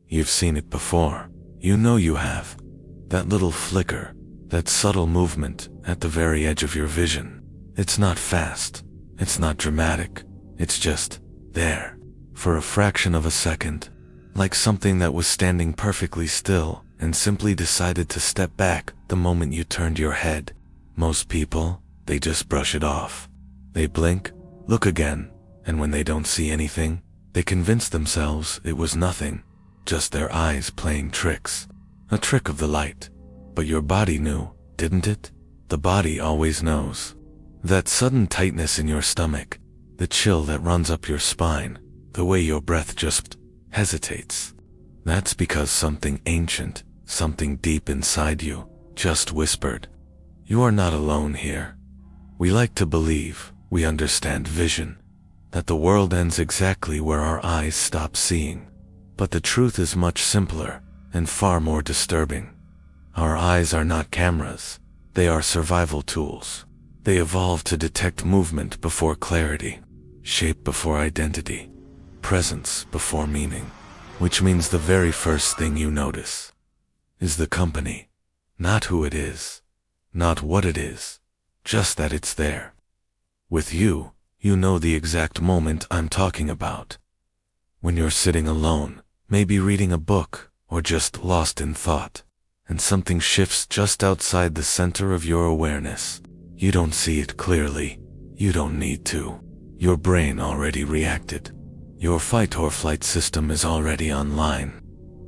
You've seen it before. You know you have. That little flicker, that subtle movement at the very edge of your vision. It's not fast. It's not dramatic. It's just there, for a fraction of a second, like something that was standing perfectly still and simply decided to step back the moment you turned your head. Most people, they just brush it off. They blink, look again, and when they don't see anything, they convince themselves it was nothing, just their eyes playing tricks. A trick of the light. But your body knew, didn't it? The body always knows. That sudden tightness in your stomach, the chill that runs up your spine, the way your breath just hesitates. That's because something ancient, something deep inside you, just whispered, "You are not alone here." We like to believe we understand vision, that the world ends exactly where our eyes stop seeing. But the truth is much simpler and far more disturbing. Our eyes are not cameras. They are survival tools. They evolved to detect movement before clarity, shape before identity, presence before meaning. Which means the very first thing you notice is the company, not who it is, not what it is, just that it's there. With you, you know the exact moment I'm talking about. When you're sitting alone, maybe reading a book, or just lost in thought, and something shifts just outside the center of your awareness. You don't see it clearly. You don't need to. Your brain already reacted. Your fight or flight system is already online.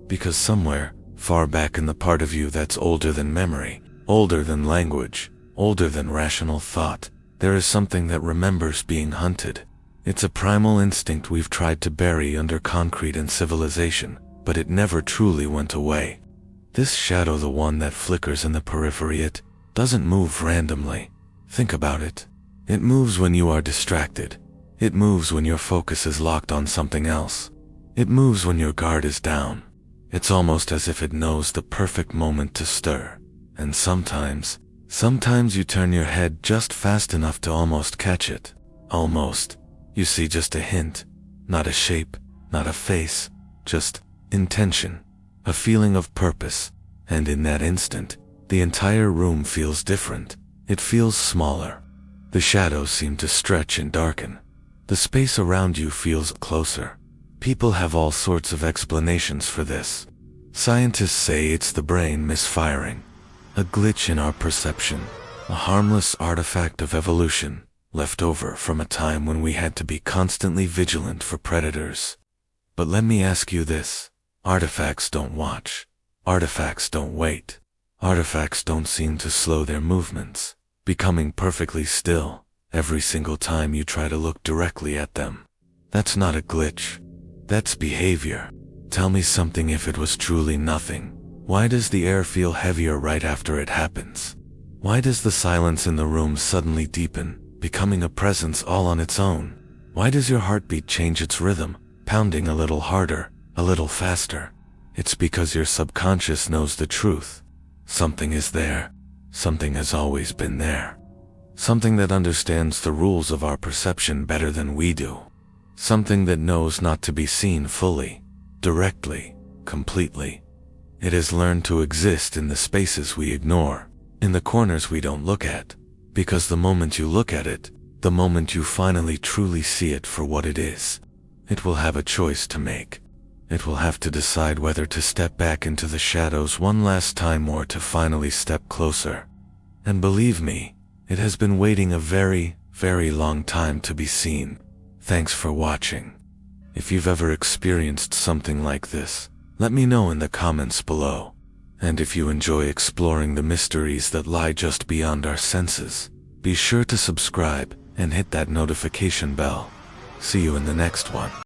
Because somewhere, far back in the part of you that's older than memory, older than language, older than rational thought, there is something that remembers being hunted. It's a primal instinct we've tried to bury under concrete and civilization, but it never truly went away. This shadow, the one that flickers in the periphery, it doesn't move randomly. Think about it. It moves when you are distracted. It moves when your focus is locked on something else. It moves when your guard is down. It's almost as if it knows the perfect moment to stir. And sometimes you turn your head just fast enough to almost catch it. Almost. You see just a hint. Not a shape, not a face, just intention. A feeling of purpose. And in that instant, the entire room feels different. It feels smaller. The shadows seem to stretch and darken. The space around you feels closer. People have all sorts of explanations for this. Scientists say it's the brain misfiring. A glitch in our perception. A harmless artifact of evolution, left over from a time when we had to be constantly vigilant for predators. But let me ask you this. Artifacts don't watch. Artifacts don't wait. Artifacts don't seem to slow their movements, becoming perfectly still every single time you try to look directly at them. That's not a glitch. That's behavior. Tell me something if it was truly nothing. Why does the air feel heavier right after it happens? Why does the silence in the room suddenly deepen, becoming a presence all on its own? Why does your heartbeat change its rhythm, pounding a little harder, a little faster? It's because your subconscious knows the truth. Something is there. Something has always been there. Something that understands the rules of our perception better than we do. Something that knows not to be seen fully, directly, completely. It has learned to exist in the spaces we ignore, in the corners we don't look at, because the moment you look at it, the moment you finally truly see it for what it is, it will have a choice to make. It will have to decide whether to step back into the shadows one last time or to finally step closer. And believe me, it has been waiting a very, very long time to be seen. Thanks for watching. If you've ever experienced something like this, let me know in the comments below. And if you enjoy exploring the mysteries that lie just beyond our senses, be sure to subscribe and hit that notification bell. See you in the next one.